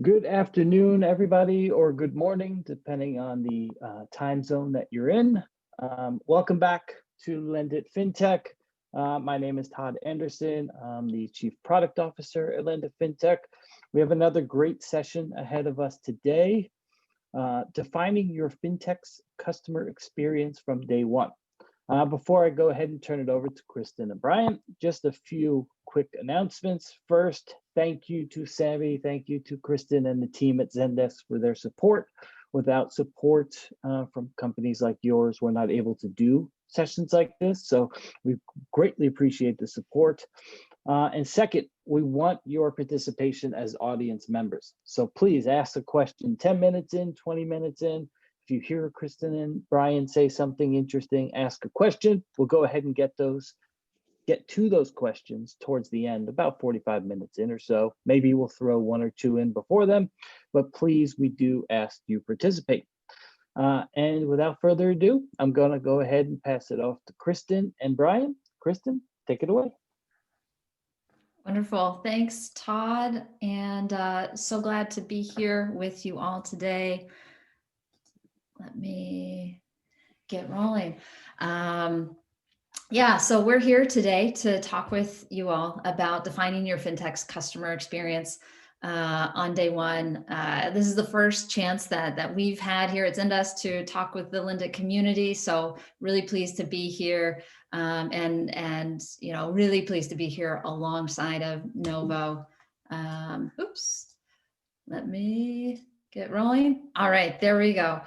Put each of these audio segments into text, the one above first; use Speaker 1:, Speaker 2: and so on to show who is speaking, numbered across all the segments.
Speaker 1: Good afternoon, everybody, or good morning, depending on the time zone that you're in. Welcome back to Lendit Fintech. My name is Todd Anderson. I'm the Chief Product Officer at Lendit Fintech. We have another great session ahead of us today, defining your fintech's customer experience from day one. Before I go ahead and turn it over to Kristen and Brian, just a few quick announcements. First, thank you to Sammy, thank you to Kristen and the team at Zendesk for their support. Without support from companies like yours, we're not able to do sessions like this, so we greatly appreciate the support. And second, we want your participation as audience members. So please ask a question 10 minutes in, 20 minutes in. If you hear Kristen and Brian say something interesting, ask a question. We'll go ahead and get to those questions towards the end, about 45 minutes in or so. Maybe we'll throw one or two in before them, but please, we do ask you participate. And without further ado, I'm gonna go ahead and pass it off to Kristen and Brian. Kristen, take it away.
Speaker 2: Wonderful. Thanks, Todd. And so glad to be here with you all today. Let me get rolling. Yeah, so we're here today to talk with you all about defining your fintech's customer experience on day one. This is the first chance that we've had here at Zendesk to talk with the Lendit community. So really pleased to be here and really pleased to be here alongside of Novo. Oops, let me get rolling. All right, there we go.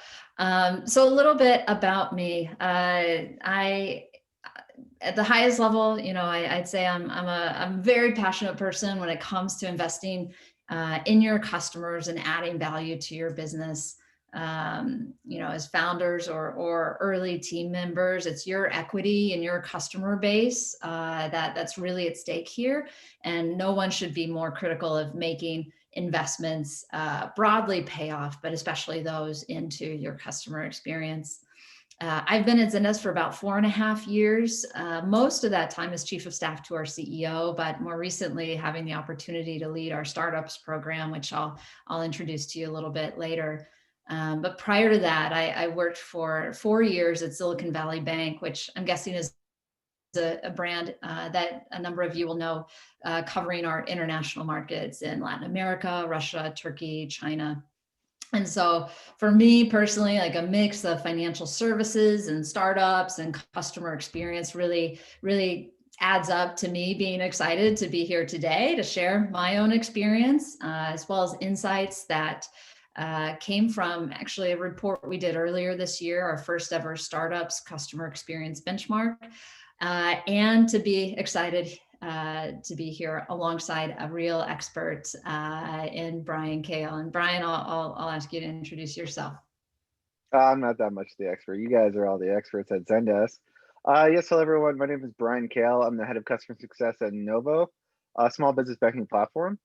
Speaker 2: So a little bit about me. I at the highest level, I'd say I'm a very passionate person when it comes to investing in your customers and adding value to your business. As founders or early team members, it's your equity and your customer base that's really at stake here. And no one should be more critical of making investments broadly pay off, but especially those into your customer experience. I've been at Zendesk for about 4.5 years. Most of that time as chief of staff to our CEO, but more recently having the opportunity to lead our startups program, which I'll introduce to you a little bit later. But prior to that, I worked for 4 years at Silicon Valley Bank, which I'm guessing is a brand that a number of you will know, covering our international markets in Latin America, Russia, Turkey, China. And so for me personally, like a mix of financial services and startups and customer experience really adds up to me being excited to be here today to share my own experience, as well as insights that came from actually a report we did earlier this year, our first ever startups customer experience benchmark, and to be excited to be here alongside a real expert in Brian Kale. And Brian, I'll ask you to introduce yourself.
Speaker 3: I'm not that much the expert. You guys are all the experts at Zendesk. Yes, hello everyone. My name is Brian Kale. I'm the head of customer success at Novo, a small business banking platform.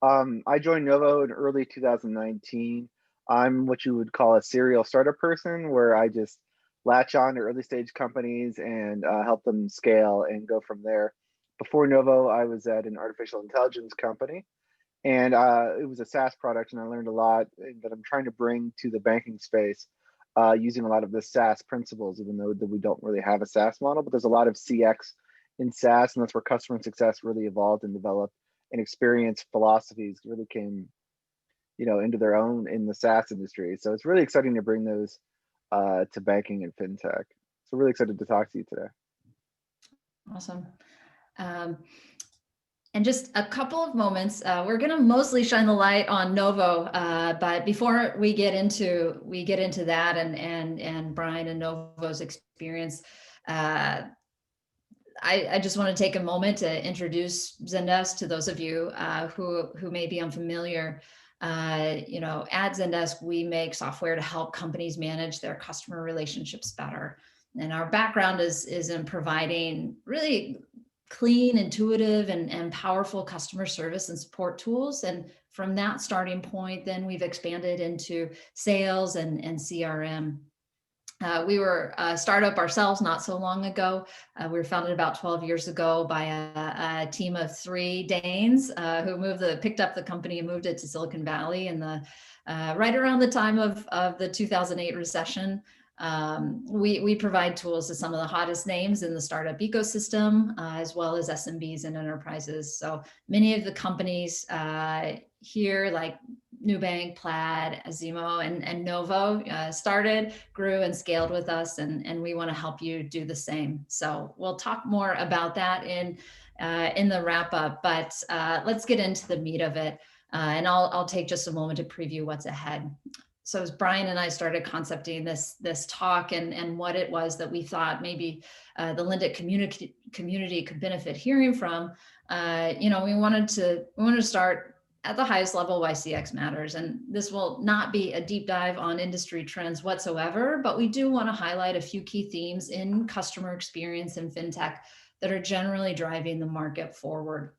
Speaker 3: I joined Novo in early 2019. I'm what you would call a serial startup person, where I just latch on to early stage companies and help them scale and go from there. Before Novo, I was at an artificial intelligence company, and it was a SaaS product, and I learned a lot that I'm trying to bring to the banking space using a lot of the SaaS principles, even though we don't really have a SaaS model, but there's a lot of CX in SaaS, and that's where customer success really evolved and developed, and experience philosophies really came, into their own in the SaaS industry. So it's really exciting to bring those to banking and fintech. So really excited to talk to you today.
Speaker 2: Awesome. And just a couple of moments, we're going to mostly shine the light on Novo, but before we get into that and Brian and Novo's experience, I just want to take a moment to introduce Zendesk to those of you who may be unfamiliar. At Zendesk, we make software to help companies manage their customer relationships better. And our background is in providing really clean, intuitive, and powerful customer service and support tools. And from that starting point, then we've expanded into sales and CRM. We were a startup ourselves not so long ago. We were founded about 12 years ago by a team of 3 Danes who picked up the company and moved it to Silicon Valley in the right around the time of the 2008 recession. We provide tools to some of the hottest names in the startup ecosystem, as well as SMBs and enterprises. So many of the companies here, like Nubank, Plaid, Azimo, and Novo started, grew, and scaled with us, and we want to help you do the same. So we'll talk more about that in the wrap up, but let's get into the meat of it, and I'll take just a moment to preview what's ahead. So as Brian and I started concepting this talk and what it was that we thought maybe the Lendit community could benefit hearing from, we wanted to start at the highest level why CX matters. And this will not be a deep dive on industry trends whatsoever, but we do want to highlight a few key themes in customer experience and fintech that are generally driving the market forward.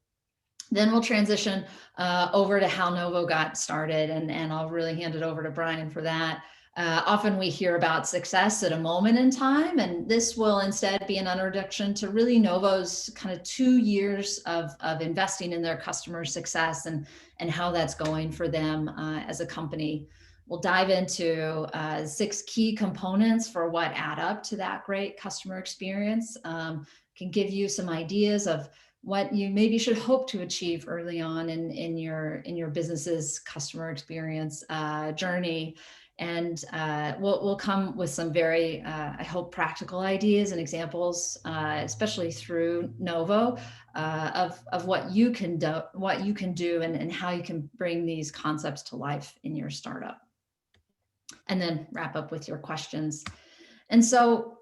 Speaker 2: Then we'll transition over to how Novo got started, and I'll really hand it over to Brian for that. Often we hear about success at a moment in time, and this will instead be an introduction to really Novo's kind of 2 years of investing in their customer success and how that's going for them as a company. We'll dive into 6 key components for what add up to that great customer experience. Can give you some ideas of what you maybe should hope to achieve early on in your business's customer experience journey. And we'll come with some very, I hope, practical ideas and examples, especially through Novo, of what you can do, and how you can bring these concepts to life in your startup. And then wrap up with your questions. And so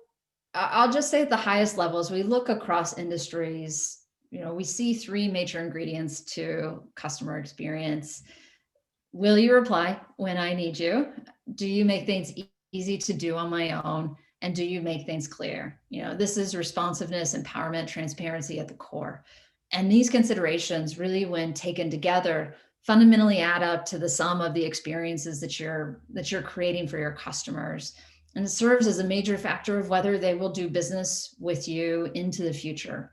Speaker 2: I'll just say at the highest level, as we look across industries, we see 3 major ingredients to customer experience. Will you reply when I need you? Do you make things easy to do on my own? And do you make things clear? This is responsiveness, empowerment, transparency at the core. And these considerations really, when taken together, fundamentally add up to the sum of the experiences that you're creating for your customers. And it serves as a major factor of whether they will do business with you into the future.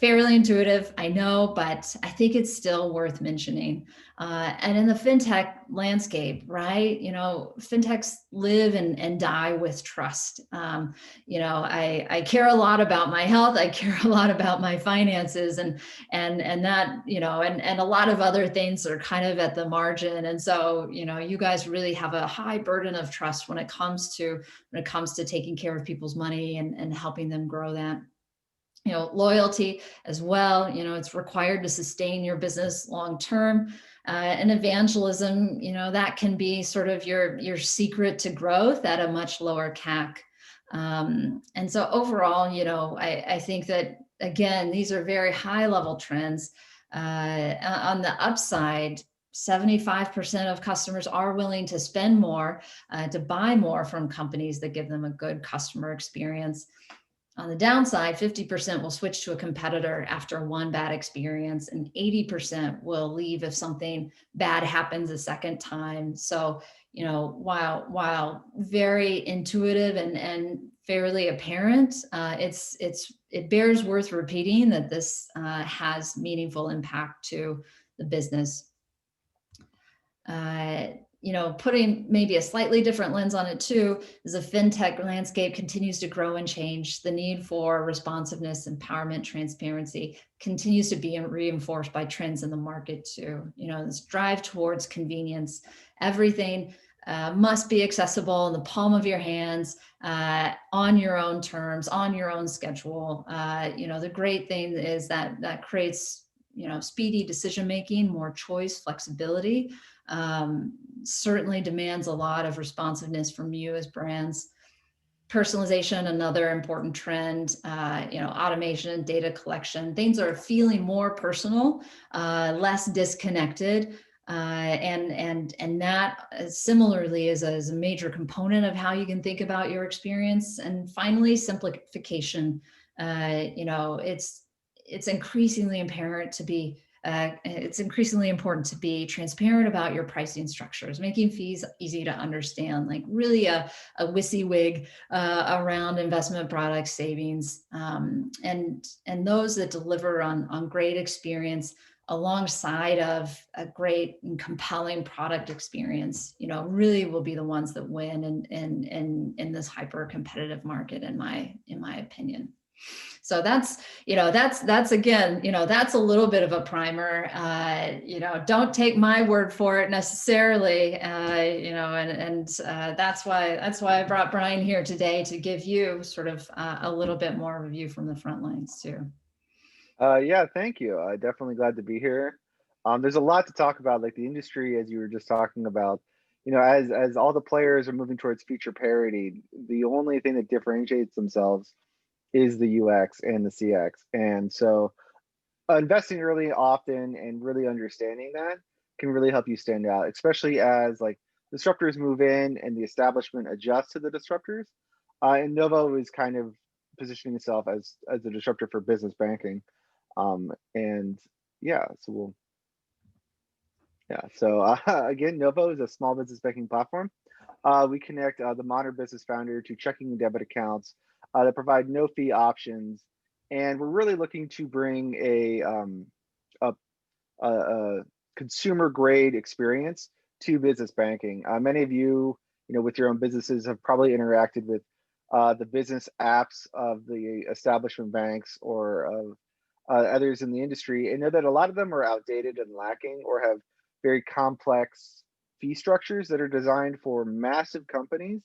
Speaker 2: Fairly intuitive, I know, but I think it's still worth mentioning. And in the fintech landscape, right? Fintechs live and die with trust. I care a lot about my health. I care a lot about my finances, and that, and a lot of other things are kind of at the margin. And so, you guys really have a high burden of trust when it comes to taking care of people's money and helping them grow that. Loyalty as well, it's required to sustain your business long term. And evangelism, that can be sort of your secret to growth at a much lower CAC. And so overall, I think that, again, these are very high level trends. On the upside, 75% of customers are willing to spend more, to buy more from companies that give them a good customer experience. On the downside, 50% will switch to a competitor after one bad experience, and 80% will leave if something bad happens a second time. So, while very intuitive and fairly apparent, it bears worth repeating that this has meaningful impact to the business. Putting maybe a slightly different lens on it too, as the fintech landscape continues to grow and change, the need for responsiveness, empowerment, transparency continues to be reinforced by trends in the market too. This drive towards convenience. Everything must be accessible in the palm of your hands, on your own terms, on your own schedule. The great thing is that creates, speedy decision-making, more choice, flexibility. Certainly demands a lot of responsiveness from you as brands. Personalization, another important trend, automation, data collection, things are feeling more personal, less disconnected. And that similarly is a major component of how you can think about your experience. And finally, simplification. It's increasingly apparent to be it's increasingly important to be transparent about your pricing structures, making fees easy to understand, like really a WYSIWYG around investment products, savings, and those that deliver on great experience alongside of a great and compelling product experience, really will be the ones that win in this hyper competitive market, in my opinion. So that's again, that's a little bit of a primer. Don't take my word for it necessarily. That's why I brought Brian here today, to give you sort of a little bit more of a view from the front lines too.
Speaker 3: Yeah, thank you. Definitely glad to be here. There's a lot to talk about, like the industry, as you were just talking about. As all the players are moving towards feature parity, the only thing that differentiates themselves is the UX and the CX. And so investing early often and really understanding that can really help you stand out, especially as like disruptors move in and the establishment adjusts to the disruptors. And Novo is kind of positioning itself as a disruptor for business banking. And yeah, again, Novo is a small business banking platform. We connect the modern business founder to checking and debit accounts that provide no fee options, and we're really looking to bring a consumer grade experience to business banking. Many of you, with your own businesses, have probably interacted with the business apps of the establishment banks or of others in the industry, and know that a lot of them are outdated and lacking, or have very complex fee structures that are designed for massive companies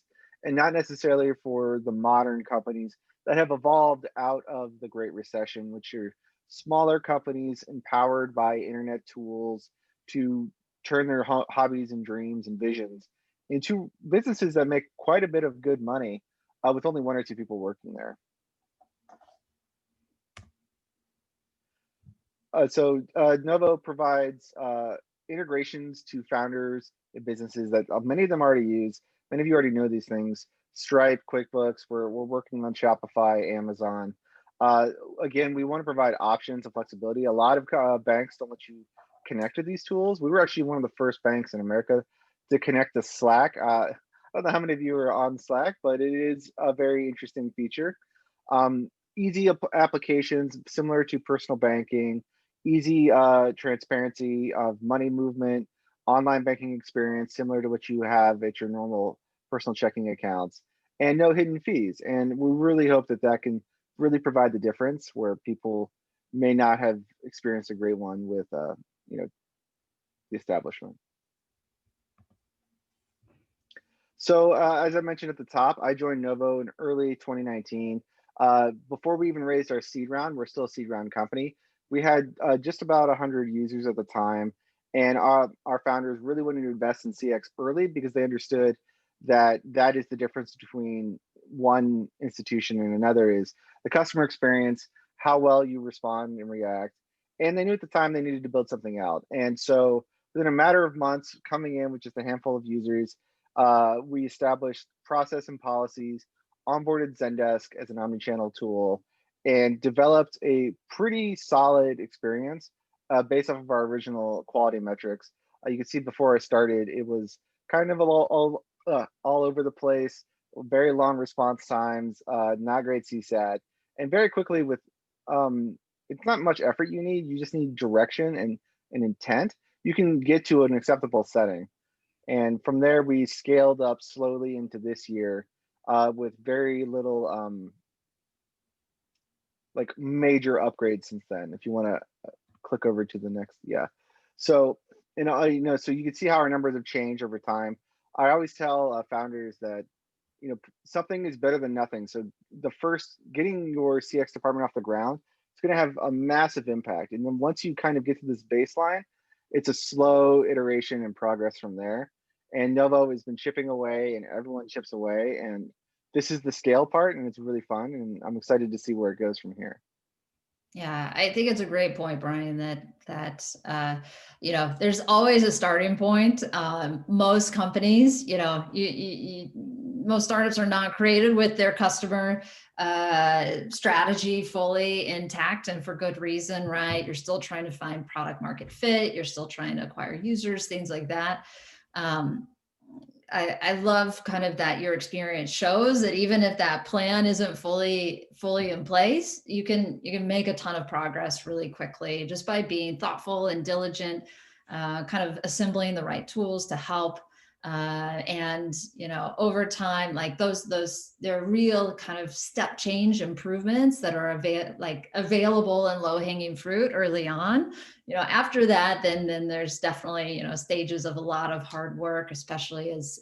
Speaker 3: and not necessarily for the modern companies that have evolved out of the Great Recession, which are smaller companies empowered by internet tools to turn their hobbies and dreams and visions into businesses that make quite a bit of good money with only one or two people working there. Novo provides integrations to founders and businesses that many of them already use. Many of you already know these things: Stripe, QuickBooks. We're working on Shopify, Amazon. Again, we want to provide options and flexibility. A lot of banks don't let you connect to these tools. We were actually one of the first banks in America to connect to Slack. I don't know how many of you are on Slack, but it is a very interesting feature. Easy applications similar to personal banking, easy transparency of money movement, online banking experience similar to what you have at your normal personal checking accounts, and no hidden fees. And we really hope that that can really provide the difference where people may not have experienced a great one with the establishment. So as I mentioned at the top, I joined Novo in early 2019. Before we even raised our seed round, we're still a seed round company. We had just about 100 users at the time, and our founders really wanted to invest in CX early because they understood that that is the difference between one institution and another, is the customer experience, how well you respond and react. And they knew at the time they needed to build something out. And so within a matter of months, coming in with just a handful of users, we established process and policies, onboarded Zendesk as an omnichannel tool, and developed a pretty solid experience based off of our original quality metrics. You can see before I started, it was kind of all over the place, very long response times, not great CSAT, and very quickly with, it's not much effort you need, you just need direction and intent. You can get to an acceptable setting. And from there, we scaled up slowly into this year with very little like major upgrades since then. If you want to click over to the next, yeah. So so you can see how our numbers have changed over time. I always tell founders that something is better than nothing. So the first, getting your CX department off the ground, it's going to have a massive impact. And then once you kind of get to this baseline, it's a slow iteration and progress from there. And Novo has been chipping away, and everyone chips away, and this is the scale part, and it's really fun, and I'm excited to see where it goes from here.
Speaker 2: Yeah, I think it's a great point, Brian, that there's always a starting point. Most companies, most startups are not created with their customer strategy fully intact, and for good reason, right? You're still trying to find product market fit. You're still trying to acquire users, things like that. I love kind of that your experience shows that even if that plan isn't fully in place, you can make a ton of progress really quickly just by being thoughtful and diligent, kind of assembling the right tools to help. And over time, like they're real kind of step change improvements that are available and low hanging fruit early on. After that, then there's definitely stages of a lot of hard work, especially as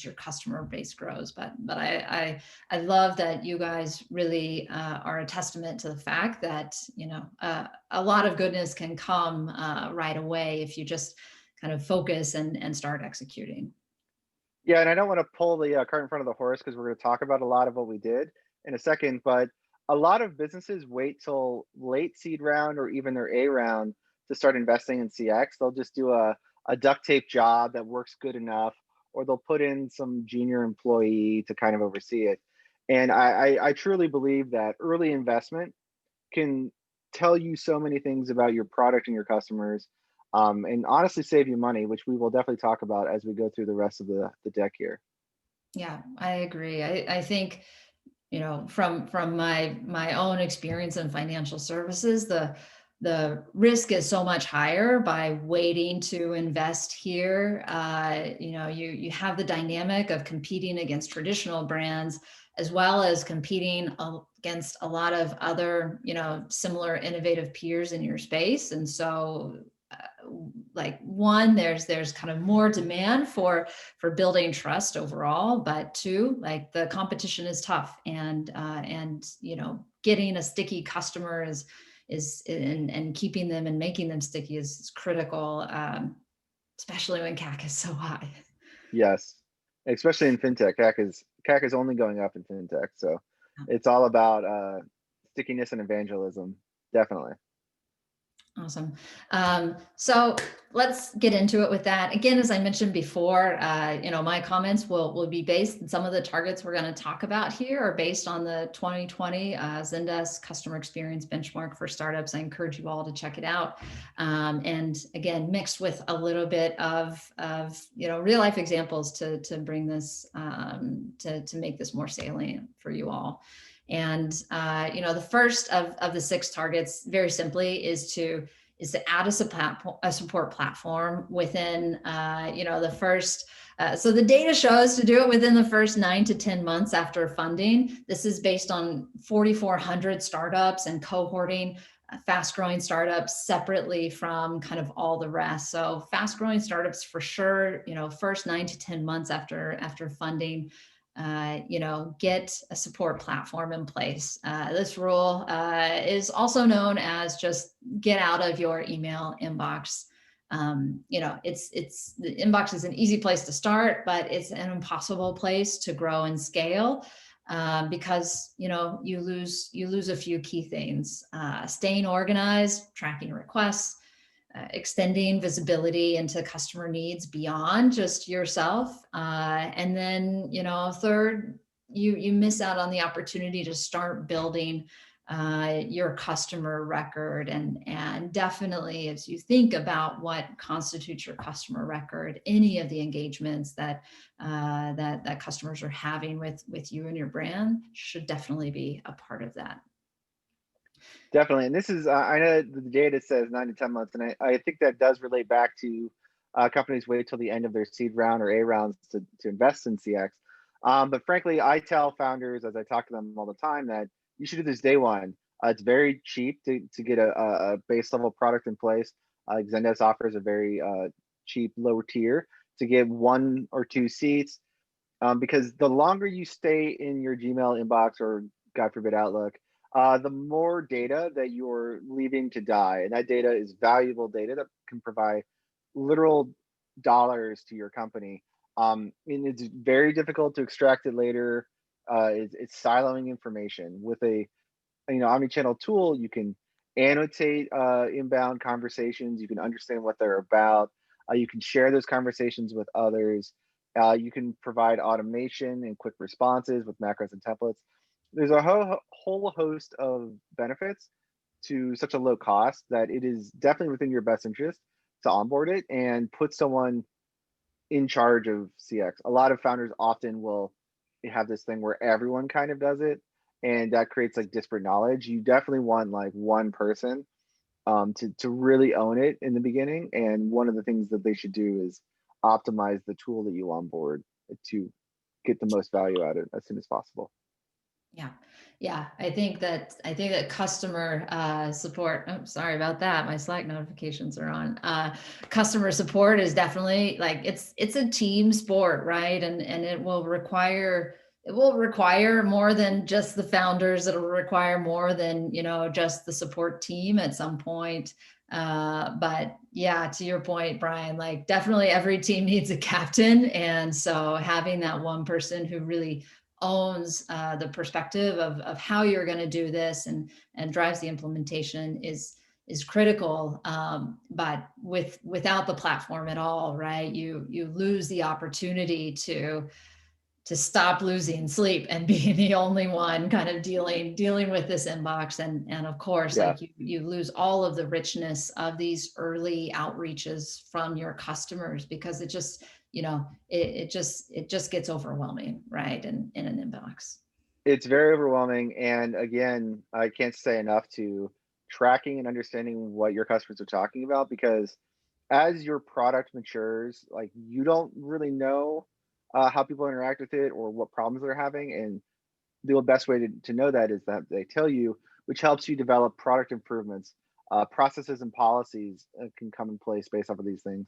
Speaker 2: your customer base grows. But I love that you guys really are a testament to the fact that a lot of goodness can come right away if you just kind of focus and start executing.
Speaker 3: Yeah, and I don't want to pull the cart in front of the horse because we're going to talk about a lot of what we did in a second, but a lot of businesses wait till late seed round or even their A round to start investing in CX. They'll just do a duct tape job that works good enough, or they'll put in some junior employee to kind of oversee it. And I truly believe that early investment can tell you so many things about your product and your customers, and honestly save you money, which we will definitely talk about as we go through the rest of the deck here.
Speaker 2: Yeah, I agree. I think, from my own experience in financial services, the risk is so much higher by waiting to invest here. You have the dynamic of competing against traditional brands, as well as competing against a lot of other, similar innovative peers in your space. And so one, there's kind of more demand for building trust overall, but two, like the competition is tough, and getting a sticky customer and keeping them and making them sticky is critical, especially when CAC is so high.
Speaker 3: Yes, especially in fintech. CAC is only going up in fintech, so it's all about stickiness and evangelism, definitely.
Speaker 2: Awesome. So let's get into it with that. Again, as I mentioned before, my comments will be based, and some of the targets we're going to talk about here are based on the 2020 Zendesk Customer Experience Benchmark for Startups. I encourage you all to check it out. And again, mixed with a little bit of real life examples to bring this, to make this more salient for you all. And the first of the 6 targets, very simply, is to add a support platform within the first. So the data shows to do it within the first 9 to 10 months after funding. This is based on 4,400 startups and cohorting fast growing startups separately from kind of all the rest. So fast growing startups for sure, first 9 to 10 months after funding. Get a support platform in place. This rule is also known as just get out of your email inbox. It's the inbox is an easy place to start, but it's an impossible place to grow and scale, because you lose a few key things: staying organized, tracking requests, extending visibility into customer needs beyond just yourself. And then, third, you miss out on the opportunity to start building your customer record. And definitely, as you think about what constitutes your customer record, any of the engagements that customers are having with you and your brand should definitely be a part of that.
Speaker 3: Definitely, and this is I know the data says 9 to 10 months, and I think that does relate back to companies wait till the end of their seed round or A rounds to invest in CX. But frankly, I tell founders, as I talk to them all the time, that you should do this day one. It's very cheap to get a base level product in place. Zendesk offers a very cheap low tier to get 1 or 2 seats, because the longer you stay in your Gmail inbox, or God forbid Outlook, the more data that you're leaving to die. And that data is valuable data that can provide literal dollars to your company. And it's very difficult to extract it later. It's siloing information. With a omni-channel tool, you can annotate inbound conversations. You can understand what they're about. You can share those conversations with others. You can provide automation and quick responses with macros and templates. There's a whole host of benefits to such a low cost that it is definitely within your best interest to onboard it and put someone in charge of CX. A lot of founders often will have this thing where everyone kind of does it, and that creates like disparate knowledge. You definitely want like one person to really own it in the beginning. And one of the things that they should do is optimize the tool that you onboard to get the most value out of it as soon as possible.
Speaker 2: Yeah. Yeah. I think that customer support, oh, sorry about that. My Slack notifications are on. Customer support is definitely like it's a team sport, right? And it will require more than just the founders. It'll require more than, just the support team at some point. But yeah, to your point, Brian, like definitely every team needs a captain. And so having that one person who really owns the perspective of how you're going to do this and drives the implementation is critical. But without the platform at all, right, you lose the opportunity to stop losing sleep and being the only one kind of dealing with this inbox. And of course,
Speaker 3: Yeah,
Speaker 2: like you lose all of the richness of these early outreaches from your customers because it just, it just gets overwhelming, right? In an inbox.
Speaker 3: it's very overwhelming. And again, I can't say enough to tracking and understanding what your customers are talking about, because as your product matures, like you don't really know how people interact with it or what problems they're having. And the best way to know that is that they tell you, which helps you develop product improvements. Processes and policies can come in place based off of these things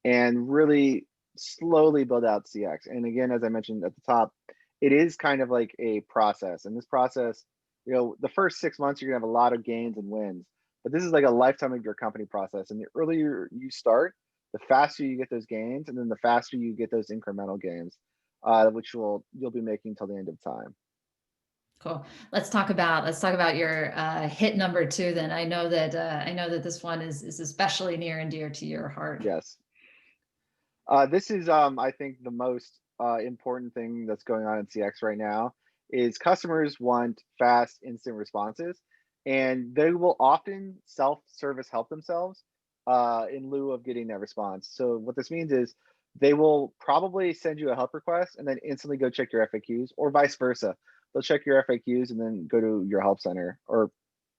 Speaker 3: and really slowly build out CX. And again, as I mentioned at the top, it is kind of like a process. And this process, the first 6 months, you're gonna have a lot of gains and wins. But this is like a lifetime of your company process. And the earlier you start, the faster you get those gains, and then the faster you get those incremental gains, which you'll be making till the end of time.
Speaker 2: Cool. Let's talk about your hit number two. Then I know that this one is especially near and dear to your heart.
Speaker 3: Yes. This is, I think, the most important thing that's going on in CX right now is customers want fast, instant responses, and they will often self-service help themselves in lieu of getting that response. So what this means is they will probably send you a help request and then instantly go check your FAQs, or vice versa. They'll check your FAQs and then go to your help center, or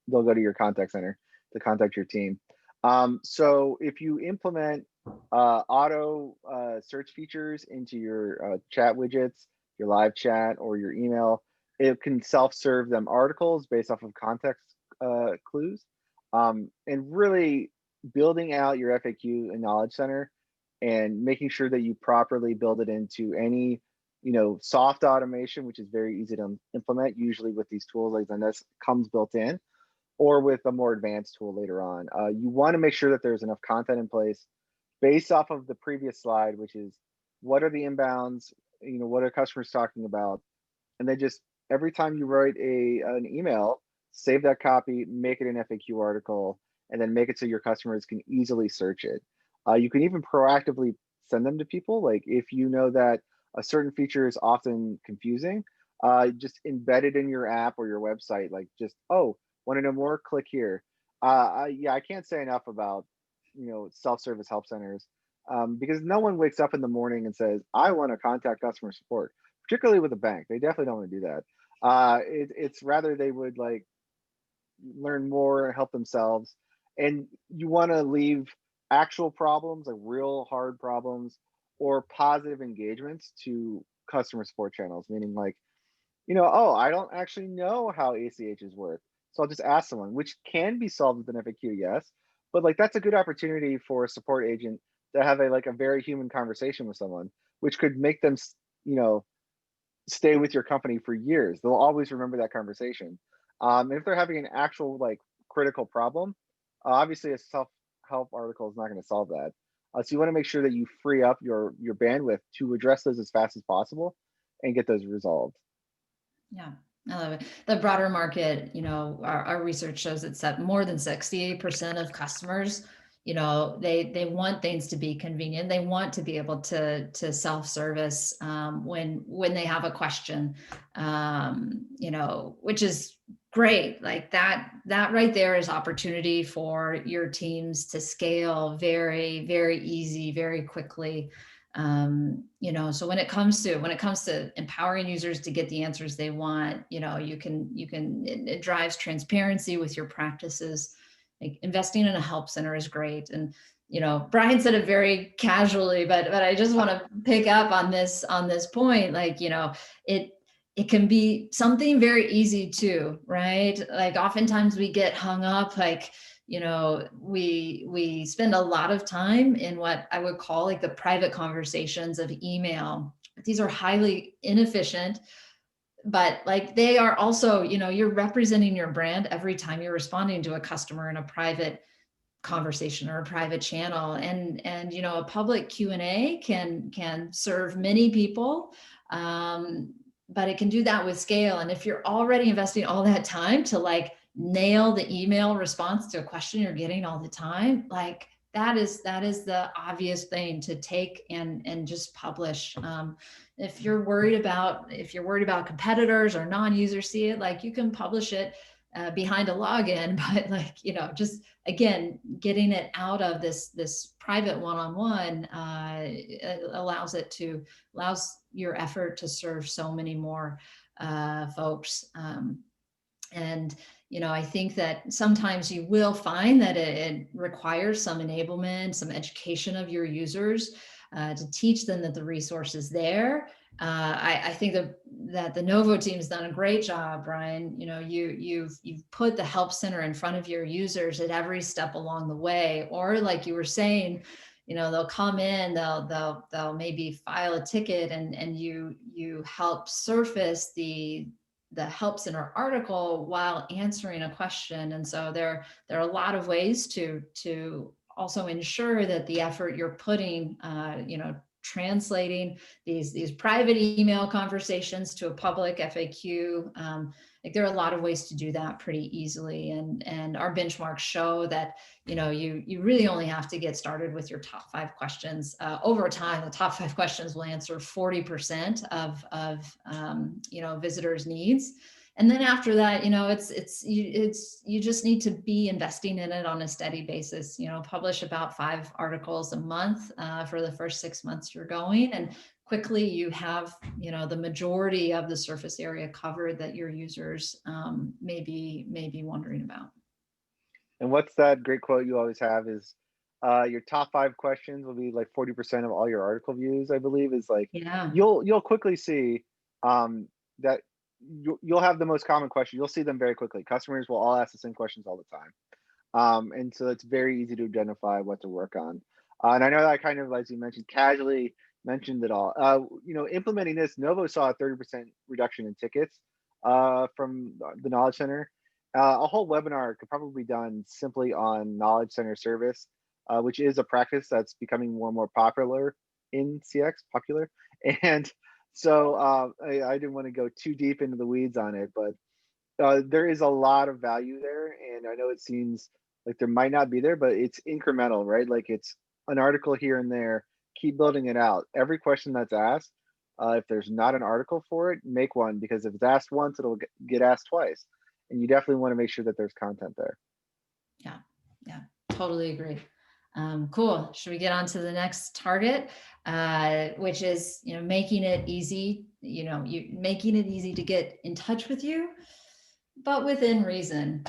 Speaker 3: they'll go to your contact center to contact your team. So if you implement auto search features into your chat widgets, your live chat, or your email, it can self-serve them articles based off of context clues, and really building out your FAQ and knowledge center and making sure that you properly build it into any soft automation, which is very easy to implement, usually with these tools like Zendesk comes built in, or with a more advanced tool later on. You want to make sure that there's enough content in place based off of the previous slide, which is what are the inbounds, what are customers talking about, and then just every time you write an email, save that copy, make it an FAQ article, and then make it so your customers can easily search it. You can even proactively send them to people. Like if you know that a certain feature is often confusing, just embed it in your app or your website. Like just, oh, want to know more? Click here. Yeah, I can't say enough about self-service help centers, because no one wakes up in the morning and says, I want to contact customer support, particularly with a bank. They definitely don't want to do that. It's rather they would like learn more, help themselves, and you want to leave actual problems, like real hard problems, or positive engagements to customer support channels, meaning like, oh, I don't actually know how ACHs work, so I'll just ask someone, which can be solved with an FAQ, yes, but like that's a good opportunity for a support agent to have a very human conversation with someone, which could make them, you know, stay with your company for years. They'll always remember that conversation. And if they're having an actual like critical problem, obviously a self-help article is not going to solve that. So you want to make sure that you free up your bandwidth to address those as fast as possible and get those resolved.
Speaker 2: Yeah, I love it. The broader market, our research shows it's that more than 68% of customers, they want things to be convenient. They want to be able to self-service when they have a question, which is great. Like that right there is opportunity for your teams to scale very, very easy, very quickly. So when it comes to empowering users to get the answers they want, it drives transparency with your practices. Like investing in a help center is great. And, Brian said it very casually, but I just want to pick up on this point. Like, it can be something very easy too, right? Like oftentimes we get hung up, like, we spend a lot of time in what I would call like the private conversations of email. These are highly inefficient, but like they are also, you're representing your brand every time you're responding to a customer in a private conversation or a private channel. And a public Q&A can serve many people, but it can do that with scale. And if you're already investing all that time to like nail the email response to a question you're getting all the time, like that is the obvious thing to take and just publish. If you're worried about competitors or non-users see it, like you can publish it behind a login, but like, just again, getting it out of this private one-on-one allows your effort to serve so many more folks. And I think that sometimes you will find that it requires some enablement, some education of your users to teach them that the resource is there. I think that the Novo team has done a great job, Brian. You've put the help center in front of your users at every step along the way. Or like you were saying, they'll come in, they'll maybe file a ticket, and you help surface the help center article while answering a question. And so there are a lot of ways to also ensure that the effort you're putting, translating these private email conversations to a public FAQ. Like there are a lot of ways to do that pretty easily. And our benchmarks show that, you really only have to get started with your top 5 questions. Over time, the top 5 questions will answer 40% of visitors' needs. And then after that, you just need to be investing in it on a steady basis. Publish about 5 articles a month for the first 6 months you're going, and quickly you have the majority of the surface area covered that your users may be wondering about.
Speaker 3: And what's that great quote you always have is your top 5 questions will be like 40% of all your article views, I believe, is like,
Speaker 2: Yeah.
Speaker 3: You'll quickly see that you'll have the most common question. You'll see them very quickly. Customers will all ask the same questions all the time. And so it's very easy to identify what to work on. And I know that I kind of, as you mentioned, casually mentioned it all. Implementing this, Novo saw a 30% reduction in tickets from the Knowledge Center. A whole webinar could probably be done simply on Knowledge Center service, which is a practice that's becoming more and more popular in CX, And so I didn't want to go too deep into the weeds on it, but there is a lot of value there. And I know it seems like there might not be there, but it's incremental, right? Like it's an article here and there, keep building it out. Every question that's asked, if there's not an article for it, make one, because if it's asked once, it'll get asked twice. And you definitely want to make sure that there's content there.
Speaker 2: Yeah, totally agree. Cool. Should we get on to the next target, which is, making it easy, making it easy to get in touch with you, but within reason.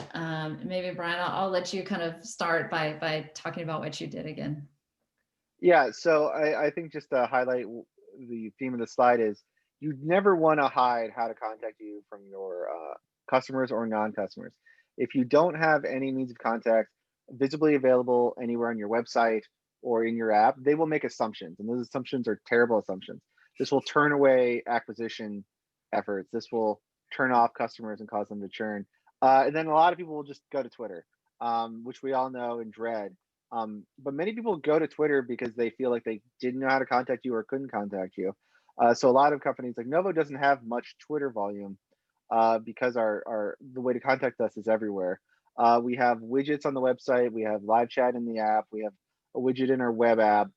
Speaker 2: Maybe Brian, I'll let you kind of start by talking about what you did again.
Speaker 3: Yeah, so I think just to highlight the theme of the slide is you never want to hide how to contact you from your customers or non-customers. If you don't have any means of contact visibly available anywhere on your website or in your app, they will make assumptions, and those assumptions are terrible assumptions. This will turn away acquisition efforts. This will turn off customers and cause them to churn. And then a lot of people will just go to Twitter, which we all know and dread. But many people go to Twitter because they feel like they didn't know how to contact you or couldn't contact you. So a lot of companies like Novo doesn't have much Twitter volume because the way to contact us is everywhere. We have widgets on the website. We have live chat in the app. We have a widget in our web app.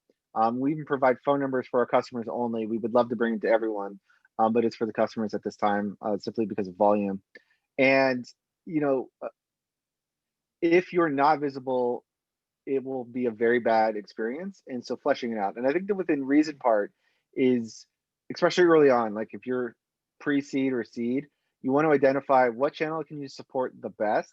Speaker 3: We even provide phone numbers for our customers only. We would love to bring it to everyone, but it's for the customers at this time, simply because of volume. And you know, if you're not visible, it will be a very bad experience. And so fleshing it out. And I think the within reason part is, especially early on, like if you're pre-seed or seed, you want to identify what channel can you support the best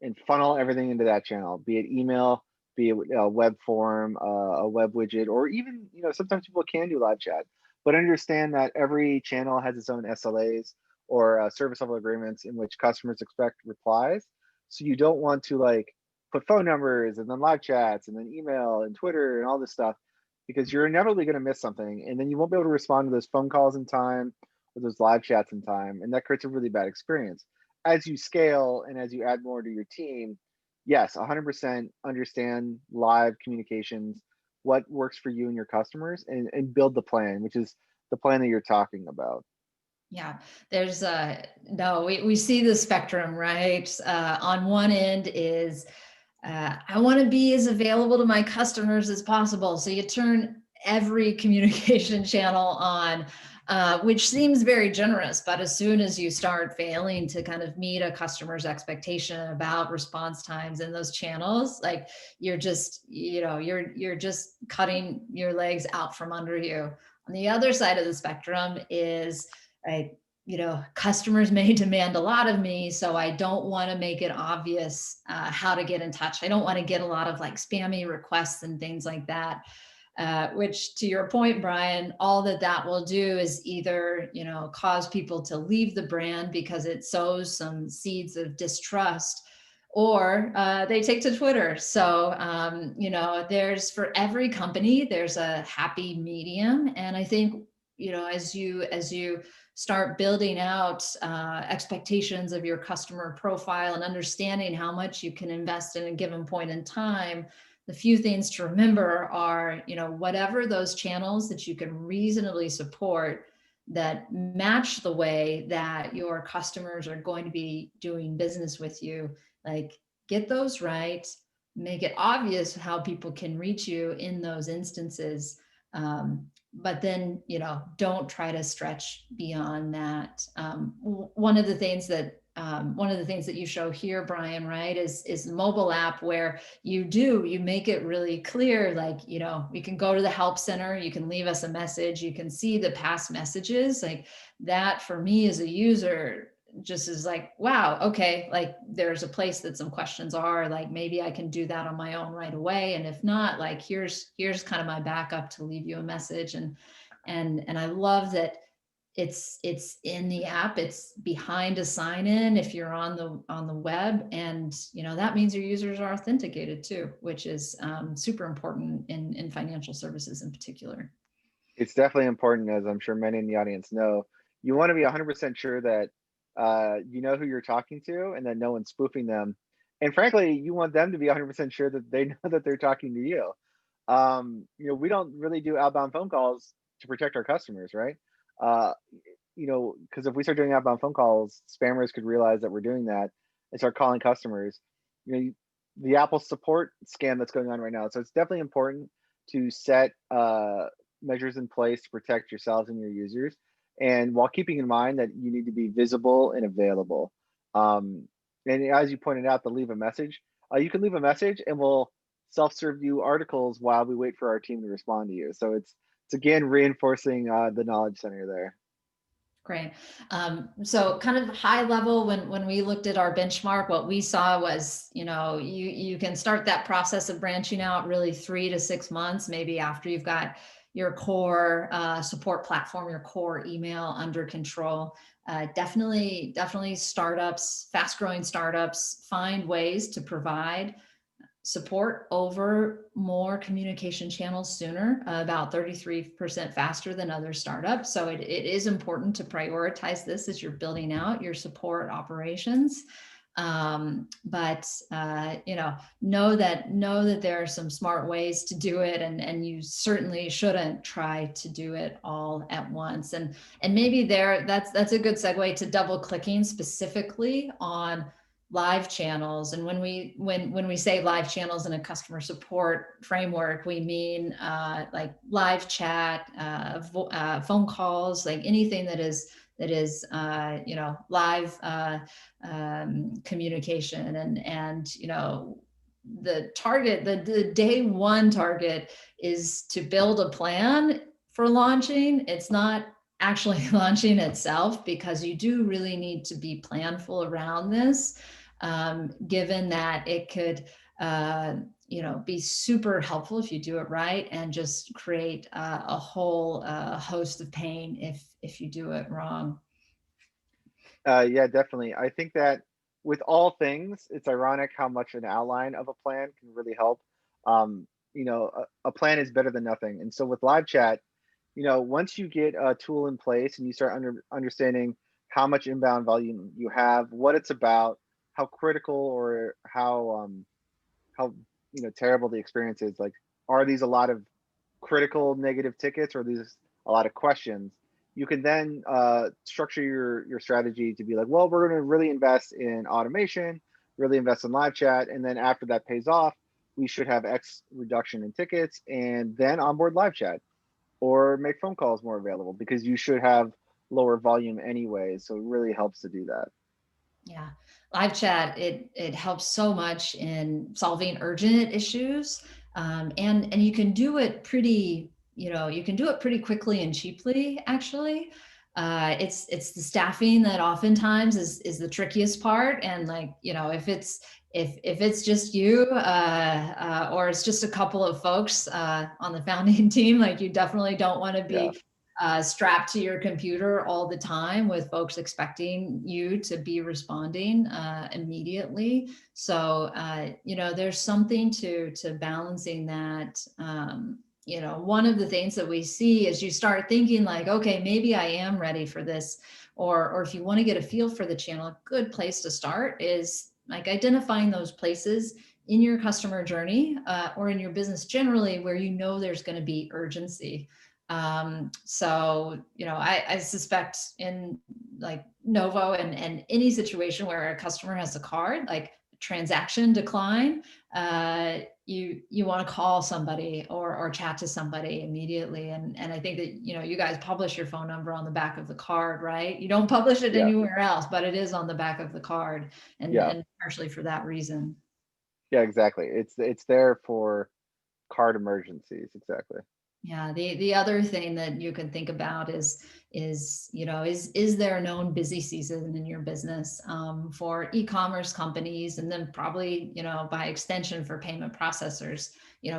Speaker 3: and funnel everything into that channel, be it email, be it a web form, a web widget, or even, sometimes people can do live chat, but understand that every channel has its own SLAs or service level agreements in which customers expect replies. So you don't want to like put phone numbers and then live chats and then email and Twitter and all this stuff, because you're inevitably going to miss something, and then you won't be able to respond to those phone calls in time or those live chats in time, and that creates a really bad experience. As you scale and as you add more to your team, yes, 100% understand live communications, what works for you and your customers, and build the plan, which is the plan that you're talking about.
Speaker 2: Yeah, there's no, we see the spectrum, right? On one end is I want to be as available to my customers as possible. So you turn every communication channel on, which seems very generous, but as soon as you start failing to kind of meet a customer's expectation about response times in those channels, like you're just, you're just cutting your legs out from under you. On the other side of the spectrum is, right, customers may demand a lot of me, so I don't want to make it obvious how to get in touch. I don't want to get a lot of like spammy requests and things like that. Which, to your point, Brian, all that will do is either, cause people to leave the brand because it sows some seeds of distrust, or they take to Twitter. So, there's, for every company, there's a happy medium. And I think, as you start building out expectations of your customer profile and understanding how much you can invest in a given point in time, the few things to remember are, whatever those channels that you can reasonably support that match the way that your customers are going to be doing business with you, like get those right, make it obvious how people can reach you in those instances. But then, don't try to stretch beyond that. One of the things that you show here, Brian, right, is the mobile app, where you make it really clear, like, you can go to the help center, you can leave us a message, you can see the past messages. Like that, for me as a user, just is like, wow, okay, like there's a place that some questions are, like maybe I can do that on my own right away. And if not, like here's kind of my backup to leave you a message. And I love that it's in the app, it's behind a sign in if you're on the web. And that means your users are authenticated too, which is super important in financial services in particular.
Speaker 3: It's definitely important, as I'm sure many in the audience know. You want to be 100% sure that you know who you're talking to and that no one's spoofing them. And frankly, you want them to be 100% sure that they know that they're talking to you. We don't really do outbound phone calls to protect our customers, right? Uh, because if we start doing outbound phone calls, spammers could realize that we're doing that and start calling customers. The Apple support scam that's going on right now. So it's definitely important to set measures in place to protect yourselves and your users, and while keeping in mind that you need to be visible and available. And as you pointed out, to leave a message, you can leave a message and we'll self-serve you articles while we wait for our team to respond to you. So it's again reinforcing the knowledge center there.
Speaker 2: Great. So kind of high level, when we looked at our benchmark, what we saw was, you can start that process of branching out really 3 to 6 months, maybe after you've got your core support platform, your core email under control. Definitely startups, fast growing startups, find ways to provide support over more communication channels sooner, about 33% faster than other startups. So it is important to prioritize this as you're building out your support operations. But know that there are some smart ways to do it, and you certainly shouldn't try to do it all at once. And maybe that's a good segue to double clicking specifically on live channels. And when we say live channels in a customer support framework, we mean like live chat, phone calls, like anything that is live communication. And the day one target is to build a plan for launching. It's not actually launching itself, because you do really need to be planful around this, given that it could be super helpful if you do it right, and just create a whole host of pain if you do it wrong.
Speaker 3: Yeah, definitely. I think that with all things, it's ironic how much an outline of a plan can really help. A plan is better than nothing. And so with live chat, once you get a tool in place and you start understanding how much inbound volume you have, what it's about, how critical or how terrible the experience is, like, are these a lot of critical negative tickets, or are these a lot of questions? You can then structure your strategy to be like, well, we're going to really invest in automation, really invest in live chat, and then after that pays off, we should have X reduction in tickets, and then onboard live chat or make phone calls more available, because you should have lower volume anyway. So it really helps to do that.
Speaker 2: Yeah, live chat, it helps so much in solving urgent issues, and you can do it pretty quickly and cheaply. Actually, it's the staffing that oftentimes is the trickiest part. And like, if it's just you, or it's just a couple of folks on the founding team, like, you definitely don't want to
Speaker 3: Yeah.
Speaker 2: be strapped to your computer all the time with folks expecting you to be responding immediately. So, there's something to balancing that. One of the things that we see is you start thinking like, okay, maybe I am ready for this. Or if you want to get a feel for the channel, a good place to start is like identifying those places in your customer journey or in your business generally where there's going to be urgency. I suspect in like Novo and any situation where a customer has a card, like transaction decline, you want to call somebody or chat to somebody immediately. And I think that, you guys publish your phone number on the back of the card, right? You don't publish it
Speaker 3: Yeah.
Speaker 2: anywhere else, but it is on the back of the card,
Speaker 3: Yeah.
Speaker 2: and partially for that reason.
Speaker 3: Yeah, exactly. It's there for card emergencies. Exactly.
Speaker 2: Yeah, the other thing that you can think about is there a known busy season in your business for e-commerce companies, and then probably by extension for payment processors.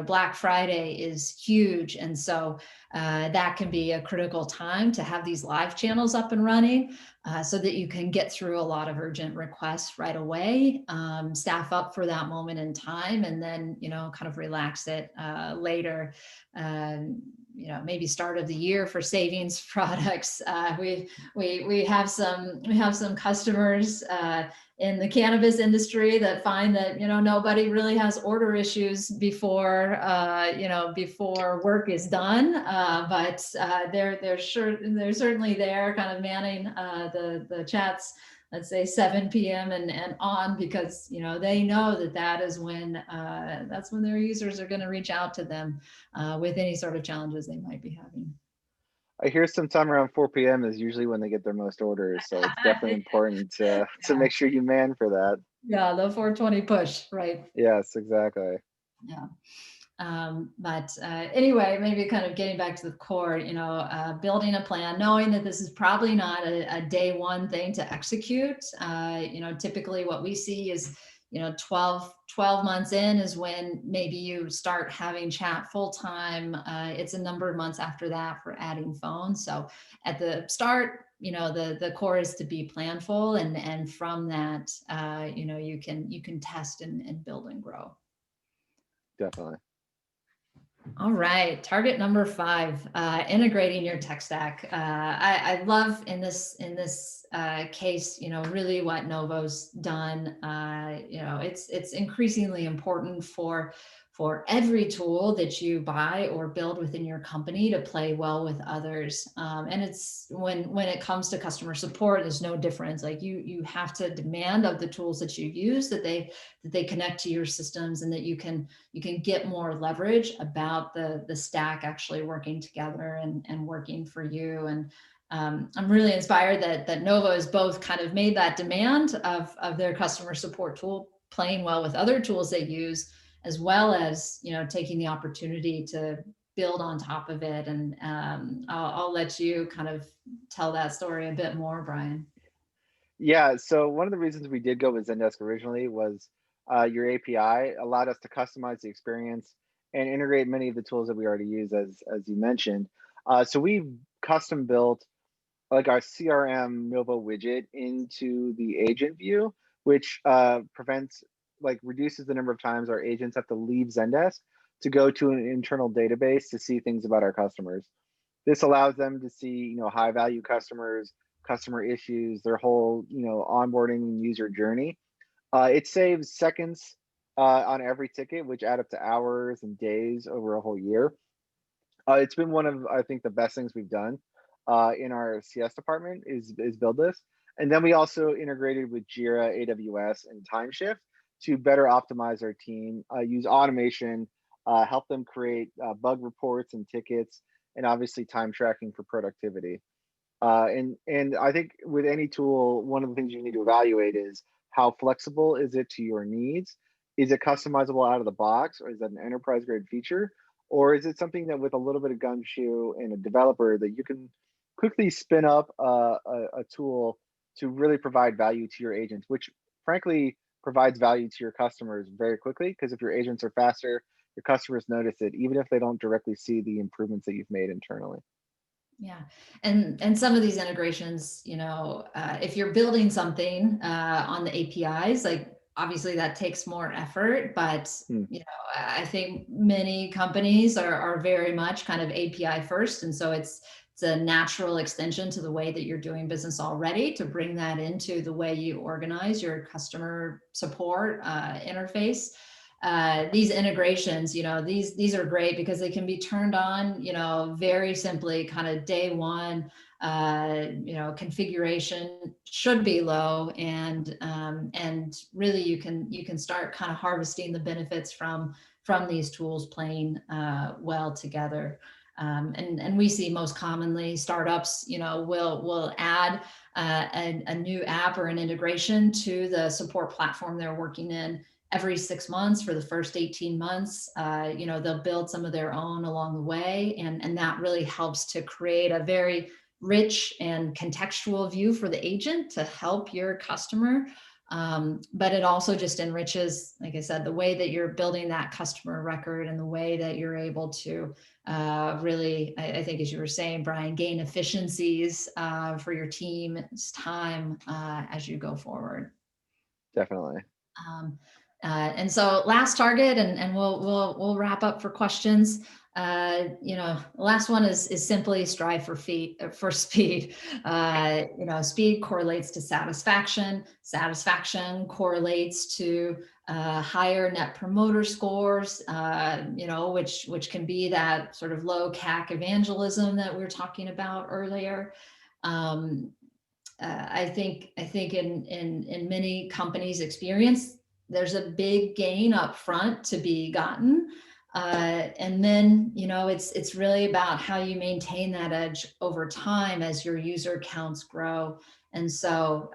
Speaker 2: Black Friday is huge, and so that can be a critical time to have these live channels up and running, so that you can get through a lot of urgent requests right away, staff up for that moment in time, and then kind of relax it later. Maybe start of the year for savings products. We have some customers in the cannabis industry that find that nobody really has order issues before before work is done, but they're certainly there, kind of manning the chats, let's say 7 p.m. and on, because they know that is when that's when their users are going to reach out to them with any sort of challenges they might be having.
Speaker 3: I hear sometime around 4 p.m. is usually when they get their most orders. So it's definitely important to make sure you man for that.
Speaker 2: Yeah, the 420 push, right?
Speaker 3: Yes, exactly.
Speaker 2: Yeah. Anyway, maybe kind of getting back to the core, building a plan, knowing that this is probably not a day one thing to execute. Typically what we see is, 12 months in is when maybe you start having chat full time. It's a number of months after that for adding phones. So at the start, the core is to be planful, and from that, you can test and build and grow.
Speaker 3: Definitely.
Speaker 2: All right, target number 5, integrating your tech stack. I love in this case, really what Novo's done. It's increasingly important for every tool that you buy or build within your company to play well with others. And it's when it comes to customer support, there's no difference. Like you have to demand of the tools that you use that they connect to your systems, and that you can get more leverage about the stack actually working together and working for you. And I'm really inspired that Novo has both kind of made that demand of their customer support tool playing well with other tools they use, as well as, taking the opportunity to build on top of it. And I'll let you kind of tell that story a bit more, Brian.
Speaker 3: Yeah, so one of the reasons we did go with Zendesk originally was your API allowed us to customize the experience and integrate many of the tools that we already use, as you mentioned. So we custom built like our CRM Novo widget into the agent view, which reduces the number of times our agents have to leave Zendesk to go to an internal database to see things about our customers. This allows them to see, high value customers, customer issues, their whole, onboarding and user journey. It saves seconds on every ticket, which add up to hours and days over a whole year. It's been one of, I think, the best things we've done in our CS department is build this. And then we also integrated with Jira, AWS, and Timeshift to better optimize our team, use automation, help them create bug reports and tickets, and obviously time tracking for productivity. And I think with any tool, one of the things you need to evaluate is how flexible is it to your needs? Is it customizable out of the box, or is that an enterprise grade feature? Or is it something that with a little bit of gumshoe and a developer that you can quickly spin up a tool to really provide value to your agents, which frankly provides value to your customers very quickly, because if your agents are faster, your customers notice it, even if they don't directly see the improvements that you've made internally.
Speaker 2: Yeah. And some of these integrations, if you're building something on the APIs, like obviously that takes more effort, but I think many companies are very much kind of API first. And so it's a natural extension to the way that you're doing business already to bring that into the way you organize your customer support interface. These integrations, these are great because they can be turned on, very simply, kind of day one. Configuration should be low, and really you can start kind of harvesting the benefits from these tools playing well together. And we see most commonly startups, will add a new app or an integration to the support platform they're working in every 6 months for the first 18 months. They'll build some of their own along the way. And that really helps to create a very rich and contextual view for the agent to help your customer. But it also just enriches, like I said, the way that you're building that customer record and the way that you're able to really, I think, as you were saying, Brian, gain efficiencies for your team's time as you go forward.
Speaker 3: Definitely.
Speaker 2: And so last target, and we'll wrap up for questions. The last one is simply strive for speed. Speed correlates to satisfaction. Satisfaction correlates to higher net promoter scores. Which can be that sort of low CAC evangelism that we were talking about earlier. I think in many companies' experience, there's a big gain up front to be gotten. And then, it's really about how you maintain that edge over time as your user counts grow. And so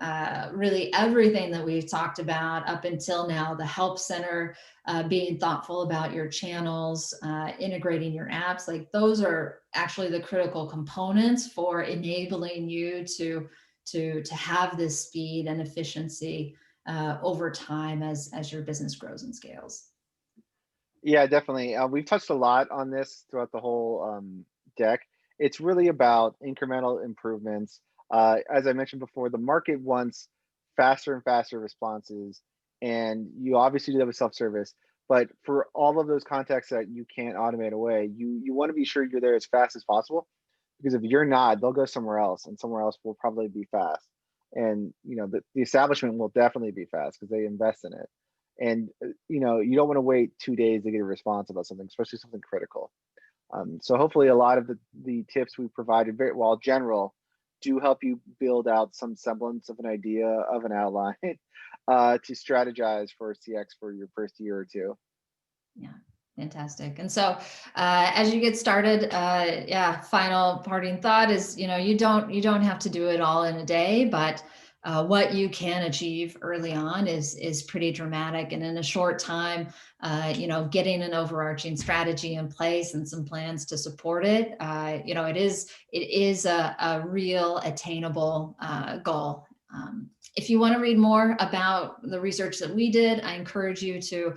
Speaker 2: really everything that we've talked about up until now, the help center, being thoughtful about your channels, integrating your apps, like those are actually the critical components for enabling you to have this speed and efficiency over time as your business grows and scales.
Speaker 3: Yeah, definitely. We've touched a lot on this throughout the whole deck. It's really about incremental improvements. As I mentioned before, the market wants faster and faster responses, and you obviously do that with self-service. But for all of those contacts that you can't automate away, you want to be sure you're there as fast as possible, because if you're not, they'll go somewhere else, and somewhere else will probably be fast. And the establishment will definitely be fast because they invest in it. And you don't want to wait 2 days to get a response about something, especially something critical. So hopefully a lot of the tips we provided, very well general, do help you build out some semblance of an idea, of an outline, to strategize for CX for your first year or two.
Speaker 2: Yeah, fantastic. And so as you get started, yeah, final parting thought is, you don't have to do it all in a day, but what you can achieve early on is pretty dramatic. And in a short time, getting an overarching strategy in place and some plans to support it, it is a real attainable goal. If you want to read more about the research that we did, I encourage you to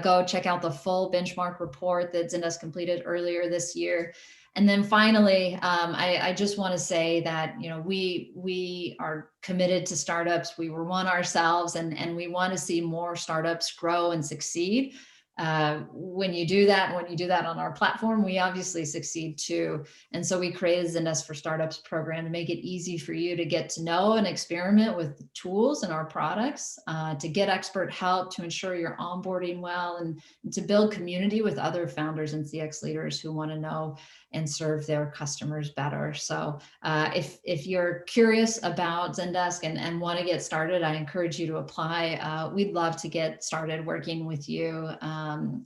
Speaker 2: go check out the full benchmark report that Zendesk completed earlier this year. And then finally, I just want to say that we are committed to startups. We were one ourselves, and we want to see more startups grow and succeed. When you do that on our platform, we obviously succeed too. And so we created Zendesk for Startups program to make it easy for you to get to know and experiment with the tools and our products, to get expert help, to ensure you're onboarding well, and to build community with other founders and CX leaders who want to know and serve their customers better. So if you're curious about Zendesk and want to get started, I encourage you to apply. We'd love to get started working with you,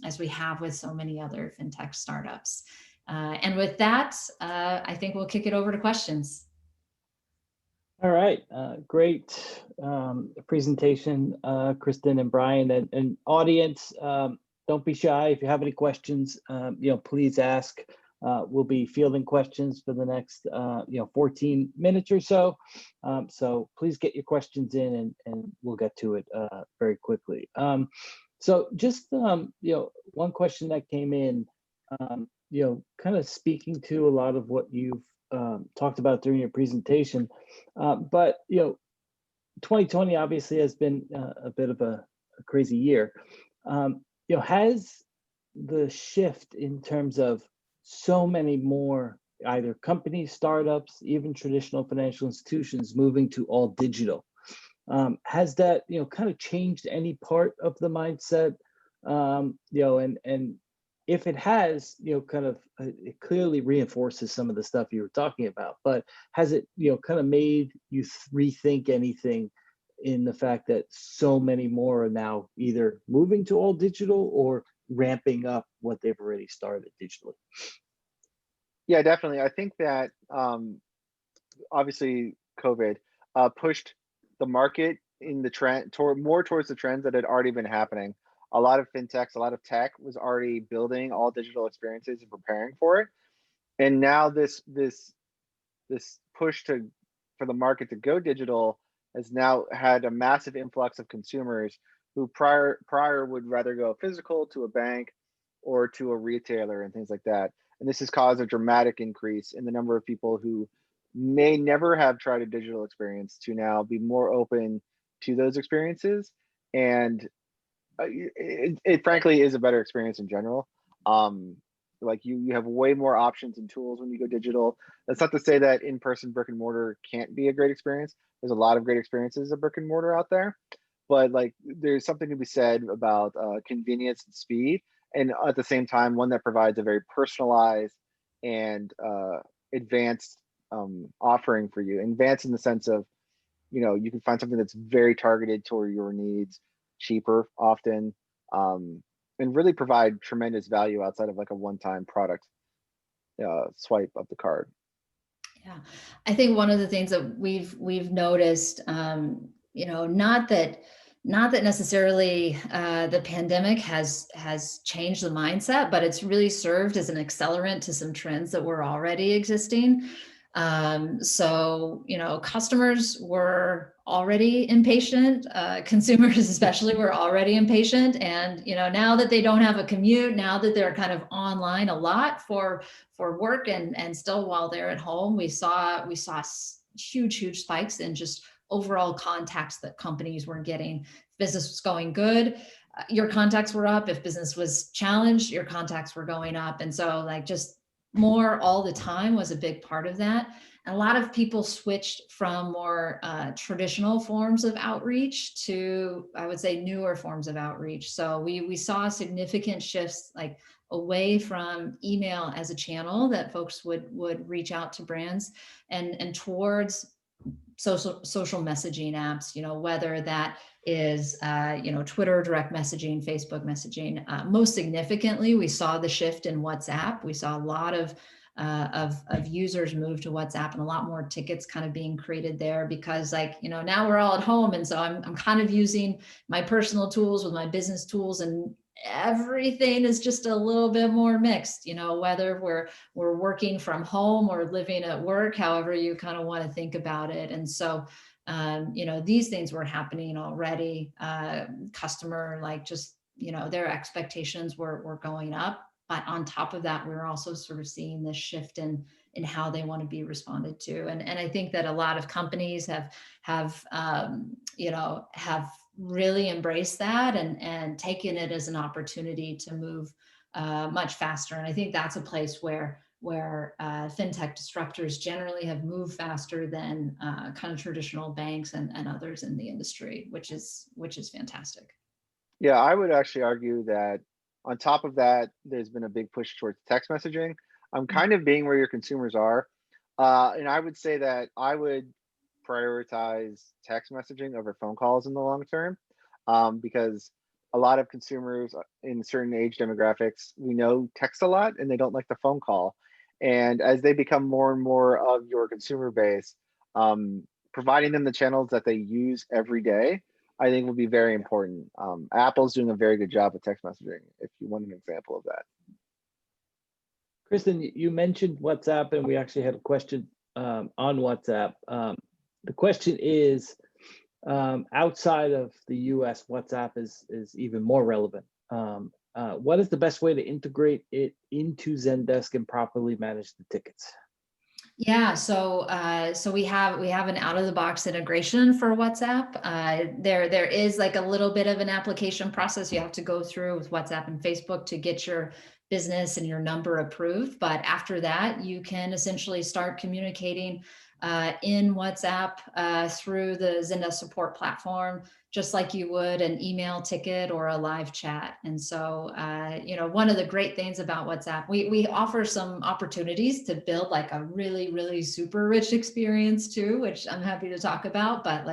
Speaker 2: as we have with so many other fintech startups. And with that, I think we'll kick it over to questions.
Speaker 1: All right, great presentation, Kristen and Brian, and audience. Don't be shy. If you have any questions, please ask. We'll be fielding questions for the next 14 minutes or so. So please get your questions in, and we'll get to it very quickly. So just one question that came in, kind of speaking to a lot of what you've talked about during your presentation, but 2020 obviously has been a bit of a crazy year. Has the shift in terms of so many more either companies, startups, even traditional financial institutions moving to all digital, has that kind of changed any part of the mindset? And if it has, kind of it clearly reinforces some of the stuff you were talking about, but has it kind of made you rethink anything in the fact that so many more are now either moving to all digital or ramping up what they've already started digitally?
Speaker 3: Yeah, definitely. I think that obviously COVID pushed the market in the trend more towards the trends that had already been happening. A lot of fintechs, a lot of tech was already building all digital experiences and preparing for it. And now this push for the market to go digital has now had a massive influx of consumers who prior would rather go physical to a bank or to a retailer and things like that. And this has caused a dramatic increase in the number of people who may never have tried a digital experience to now be more open to those experiences. And it frankly is a better experience in general. Like you have way more options and tools when you go digital. That's not to say that in-person brick and mortar can't be a great experience. There's a lot of great experiences of brick and mortar out there, but like there's something to be said about convenience and speed, and at the same time one that provides a very personalized and advanced offering for you. Advanced in the sense of you can find something that's very targeted toward your needs, cheaper often, and really provide tremendous value outside of like a one-time product swipe of the card.
Speaker 2: Yeah, I think one of the things that we've noticed, not that necessarily the pandemic has changed the mindset, but it's really served as an accelerant to some trends that were already existing. So, customers were already impatient, consumers especially were already impatient. And, now that they don't have a commute, now that they're kind of online a lot for work and still while they're at home, we saw huge spikes in just overall contacts that companies were getting. If business was going good, your contacts were up. If business was challenged, your contacts were going up. And so like just more all the time was a big part of that. And a lot of people switched from more traditional forms of outreach to, I would say, newer forms of outreach. So we saw significant shifts, like away from email as a channel that folks would reach out to brands, and towards social messaging apps, whether that is, Twitter direct messaging, Facebook messaging. Most significantly, we saw the shift in WhatsApp. We saw a lot of users move to WhatsApp, and a lot more tickets kind of being created there, because now we're all at home. And so I'm kind of using my personal tools with my business tools, and everything is just a little bit more mixed, whether we're working from home or living at work, however you kind of want to think about it. And so these things were happening already. Customer, their expectations were going up. But on top of that, we're also sort of seeing this shift in how they want to be responded to. And I think that a lot of companies have really embraced that and taken it as an opportunity to move much faster. And I think that's a place where fintech disruptors generally have moved faster than kind of traditional banks and others in the industry, which is fantastic.
Speaker 3: Yeah, I would actually argue that on top of that, there's been a big push towards text messaging. I'm kind of being where your consumers are. And I would say that I would prioritize text messaging over phone calls in the long term, because a lot of consumers in certain age demographics, we know text a lot and they don't like the phone call. And as they become more and more of your consumer base, providing them the channels that they use every day, I think will be very important. Apple's doing a very good job with text messaging, if you want an example of that.
Speaker 1: Kristen, you mentioned WhatsApp, and we actually had a question on WhatsApp. The question is, outside of the US, WhatsApp is even more relevant. What is the best way to integrate it into Zendesk and properly manage the tickets?
Speaker 2: Yeah, so we have an out-of-the-box integration for WhatsApp. There is like a little bit of an application process you have to go through with WhatsApp and Facebook to get your business and your number approved. But after that, you can essentially start communicating in WhatsApp through the Zendesk support platform, just like you would an email ticket or a live chat. And so, one of the great things about WhatsApp, we offer some opportunities to build like a really, really super rich experience too, which I'm happy to talk about. But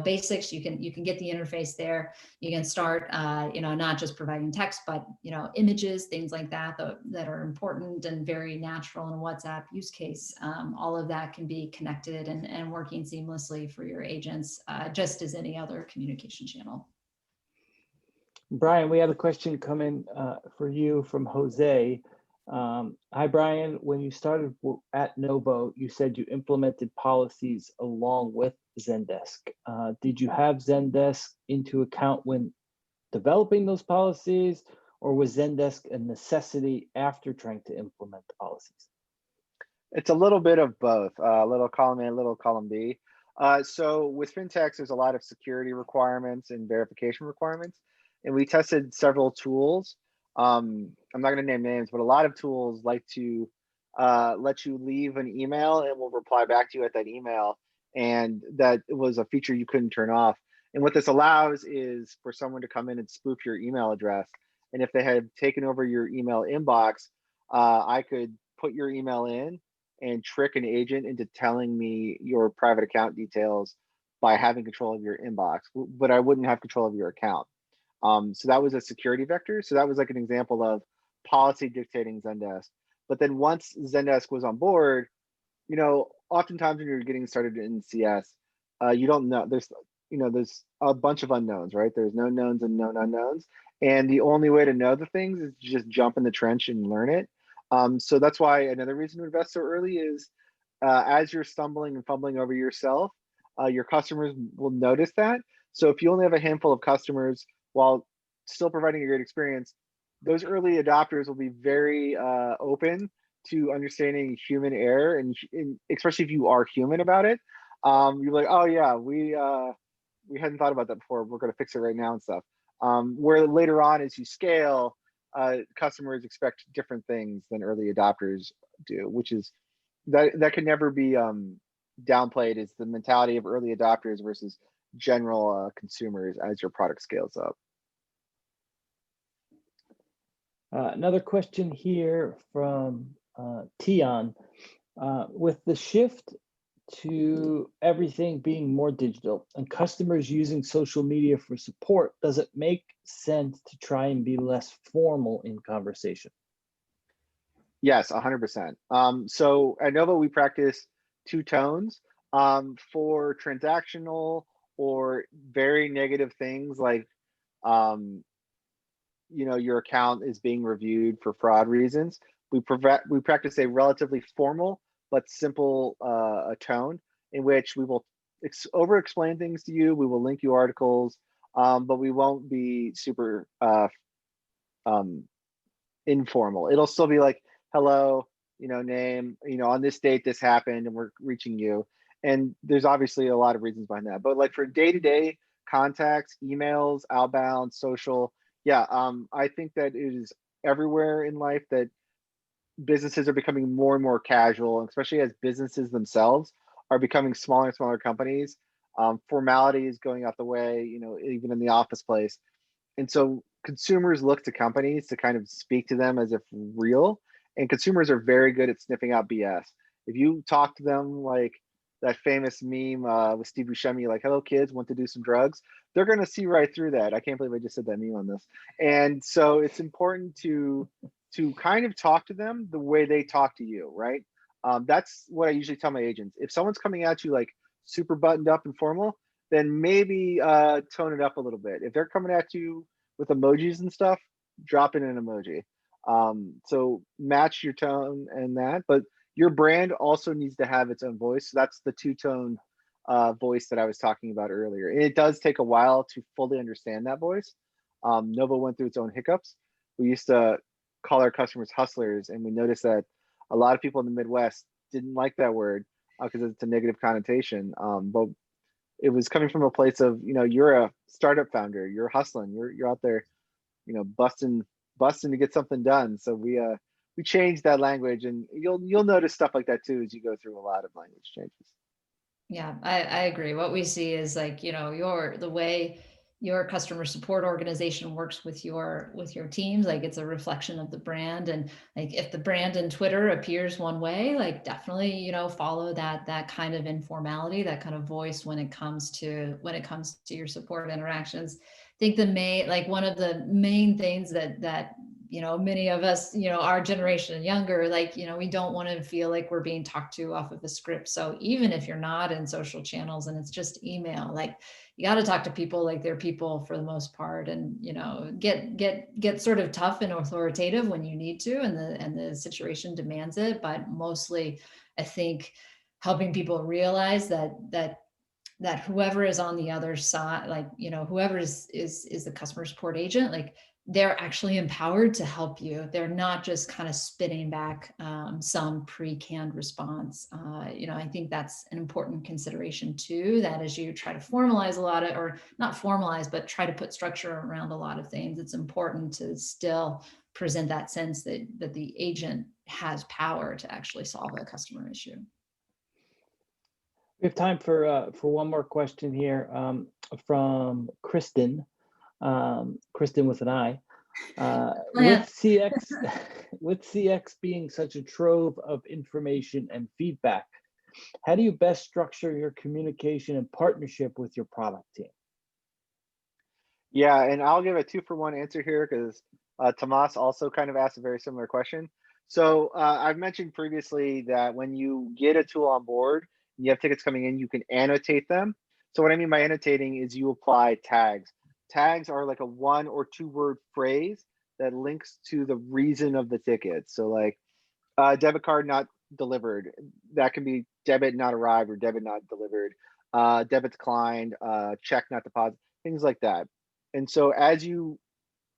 Speaker 2: basics, you can get the interface there. You can start, not just providing text, but images, things like that that are important and very natural in a WhatsApp use case. All of that can be connected and working seamlessly for your agents, just as any other communication channel.
Speaker 1: Brian, we had a question come in for you from Jose. Hi, Brian. When you started at Novo, you said you implemented policies along with Zendesk. Did you have Zendesk into account when developing those policies, or was Zendesk a necessity after trying to implement the policies?
Speaker 3: It's a little bit of both, a little column A, a little column B. So with fintechs, there's a lot of security requirements and verification requirements. And we tested several tools. I'm not going to name names, but a lot of tools like to let you leave an email and we'll reply back to you at that email. And that was a feature you couldn't turn off. And what this allows is for someone to come in and spoof your email address. And if they had taken over your email inbox, I could put your email in and trick an agent into telling me your private account details by having control of your inbox, but I wouldn't have control of your account. So that was a security vector. So that was like an example of policy dictating Zendesk. But then once Zendesk was on board, oftentimes when you're getting started in CS, you don't know, there's a bunch of unknowns, right? There's no knowns and known unknowns. And the only way to know the things is just jump in the trench and learn it. So that's why another reason to invest so early is as you're stumbling and fumbling over yourself, your customers will notice that. So if you only have a handful of customers while still providing a great experience, those early adopters will be very open to understanding human error, and especially if you are human about it. You're like, oh yeah, we hadn't thought about that before. We're going to fix it right now and stuff. Where later on, as you scale, customers expect different things than early adopters do, which is that can never be downplayed, is the mentality of early adopters versus general consumers as your product scales up.
Speaker 1: Another question here from Tion. With the shift to everything being more digital and customers using social media for support, does it make sense to try and be less formal in conversation?
Speaker 3: Yes, 100%. So at Novo, we practice two tones for transactional or very negative things like, your account is being reviewed for fraud reasons. We practice a relatively formal but simple tone in which we will over-explain things to you. We will link you articles, but we won't be super informal. It'll still be like, hello, name, on this date this happened and we're reaching you. And there's obviously a lot of reasons behind that. But like for day-to-day contacts, emails, outbound, social, yeah, I think that it is everywhere in life that businesses are becoming more and more casual, especially as businesses themselves are becoming smaller and smaller companies. Formality is going out the way, even in the office place. And so consumers look to companies to kind of speak to them as if real, and consumers are very good at sniffing out BS. If you talk to them like that famous meme with Steve Buscemi, like, hello kids, want to do some drugs, they're going to see right through that. I can't believe I just said that meme on this. And so it's important to kind of talk to them the way they talk to you, right? That's what I usually tell my agents. If someone's coming at you like super buttoned up and formal, then maybe tone it up a little bit. If they're coming at you with emojis and stuff, drop in an emoji. So match your tone and that, but your brand also needs to have its own voice. So that's the two-tone voice that I was talking about earlier. And it does take a while to fully understand that voice. Novo went through its own hiccups. We used to call our customers hustlers, and we noticed that a lot of people in the Midwest didn't like that word because it's a negative connotation. But it was coming from a place of, you're a startup founder, you're hustling, you're out there, busting to get something done. So we changed that language, and you'll notice stuff like that too as you go through a lot of language changes.
Speaker 2: Yeah, I agree. What we see is like, the way your customer support organization works with your teams, like it's a reflection of the brand. And like if the brand in Twitter appears one way, like definitely, follow that kind of informality, that kind of voice when it comes to your support interactions. I think one of the main things that many of us, our generation and younger, like, we don't want to feel like we're being talked to off of a script. So even if you're not in social channels and it's just email, like you got to talk to people like they're people for the most part, and, get sort of tough and authoritative when you need to, and the situation demands it. But mostly I think helping people realize that whoever is on the other side, like, whoever is the customer support agent, like they're actually empowered to help you. They're not just kind of spitting back some pre-canned response. I think that's an important consideration too, that as you try to formalize a lot of, or not formalize, but try to put structure around a lot of things, it's important to still present that sense that the agent has power to actually solve a customer issue.
Speaker 1: We have time for one more question here from Kristen. Kristen with an I. With CX being such a trove of information and feedback, how do you best structure your communication and partnership with your product team?
Speaker 3: Yeah, and I'll give a 2-for-1 answer here because Tomas also kind of asked a very similar question. So I've mentioned previously that when you get a tool on board, you have tickets coming in, you can annotate them. So what I mean by annotating is you apply tags. Tags are like a 1 or 2 word phrase that links to the reason of the ticket. So like debit card not delivered, that can be debit not arrived or debit not delivered, debit declined, check not deposited, things like that. And so as you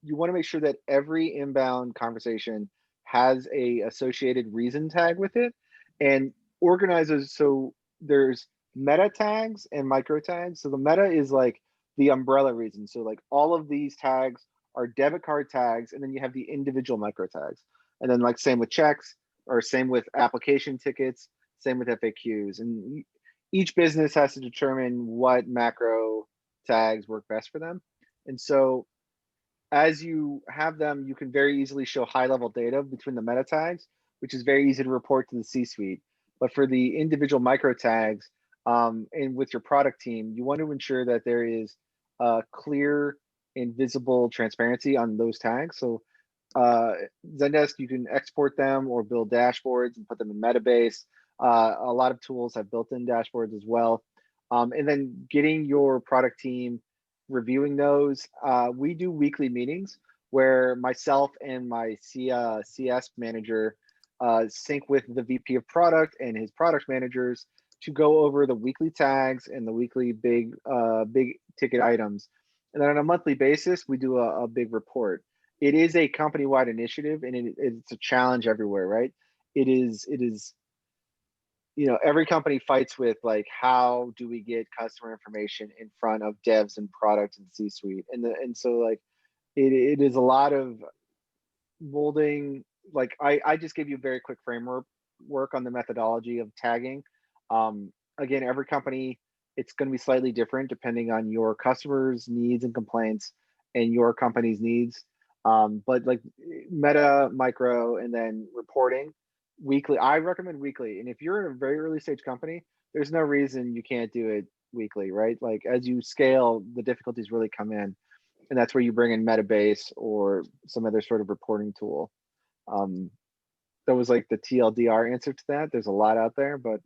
Speaker 3: want to make sure that every inbound conversation has a associated reason tag with it, and organizes so there's meta tags and micro tags. So the meta is like the umbrella reason. So like all of these tags are debit card tags, and then you have the individual micro tags. And then like same with checks, or same with application tickets, same with FAQs. And each business has to determine what macro tags work best for them. And so as you have them, you can very easily show high level data between the meta tags, which is very easy to report to the C-suite. But for the individual micro tags, and with your product team, you want to ensure that there is clear and visible transparency on those tags. So Zendesk, you can export them or build dashboards and put them in Metabase. A lot of tools have built-in dashboards as well. And then getting your product team reviewing those. We do weekly meetings where myself and my CS manager sync with the VP of product and his product managers to go over the weekly tags and the weekly big ticket items. And then on a monthly basis, we do a big report. It is a company-wide initiative, and it's a challenge everywhere, right? It is, every company fights with like, how do we get customer information in front of devs and product and C-suite? And so like, it is a lot of molding. Like I just gave you a very quick framework on the methodology of tagging. Again, every company, it's going to be slightly different depending on your customers' needs and complaints and your company's needs. But like meta, micro, and then reporting weekly, I recommend weekly. And if you're in a very early stage company, there's no reason you can't do it weekly, right? Like as you scale, the difficulties really come in. And that's where you bring in Metabase or some other sort of reporting tool. That was like the TLDR answer to that. There's a lot out there, but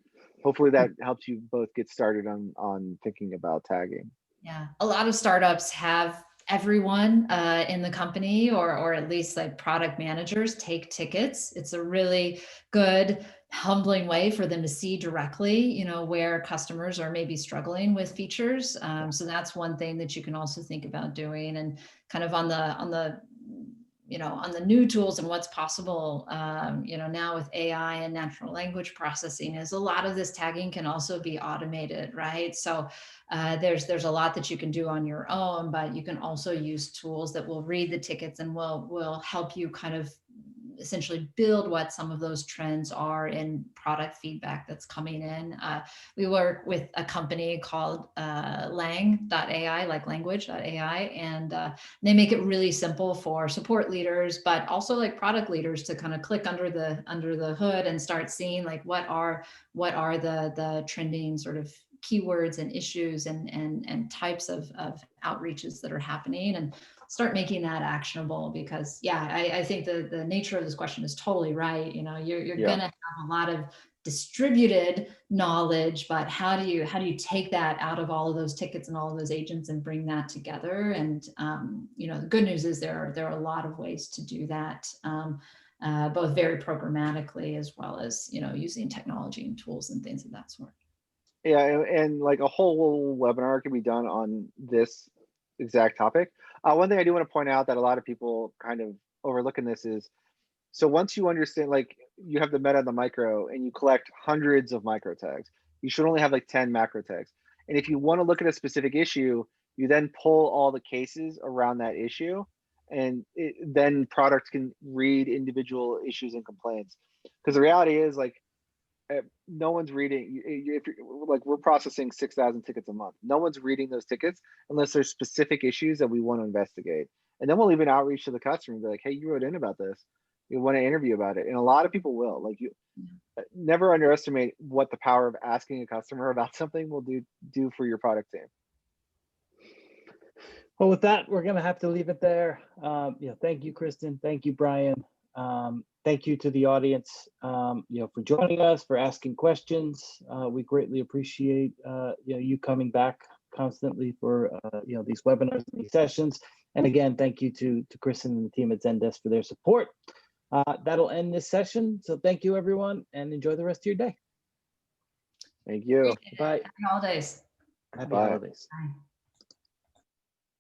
Speaker 3: hopefully that helps you both get started on thinking about tagging.
Speaker 2: Yeah, a lot of startups have everyone in the company, or at least like product managers, take tickets. It's a really good, humbling way for them to see directly, where customers are maybe struggling with features. So that's one thing that you can also think about doing, and kind of on the new tools and what's possible, now with AI and natural language processing, is a lot of this tagging can also be automated, right? So there's a lot that you can do on your own, but you can also use tools that will read the tickets and will help you kind of essentially build what some of those trends are in product feedback that's coming in. We work with a company called lang.ai, like language.ai, and they make it really simple for support leaders, but also like product leaders to kind of click under the hood and start seeing like what are the trending sort of keywords and issues and types of outreaches that are happening, and start making that actionable. Because I think the nature of this question is totally right. You're gonna have a lot of distributed knowledge, but how do you take that out of all of those tickets and all of those agents and bring that together? And the good news is there are a lot of ways to do that, both very programmatically as well as using technology and tools and things of that sort.
Speaker 3: Yeah, and like a whole webinar can be done on this exact topic. One thing I do want to point out that a lot of people kind of overlook in this is, so once you understand, like you have the meta and the micro, and you collect hundreds of micro tags, you should only have like 10 macro tags. And if you want to look at a specific issue, you then pull all the cases around that issue, and then products can read individual issues and complaints. Because the reality is, like, no one's reading. If you're, like, we're processing 6,000 tickets a month, no one's reading those tickets unless there's specific issues that we want to investigate. And then we'll even outreach to the customer and be like, hey, you wrote in about this, you want to interview about it. And a lot of people will. Like, you never underestimate what the power of asking a customer about something will do for your product team.
Speaker 1: Well, with that, we're going to have to leave it there. Thank you, Kristen. Thank you, Brian. Thank you to the audience, for joining us, for asking questions. We greatly appreciate, you coming back constantly for, these webinars, these sessions. And again, thank you to Kristen and the team at Zendesk for their support. That'll end this session. So thank you, everyone, and enjoy the rest of your day.
Speaker 3: Thank you.
Speaker 1: Bye.
Speaker 2: Happy holidays.
Speaker 1: Happy
Speaker 3: Bye.
Speaker 1: holidays.
Speaker 2: Bye.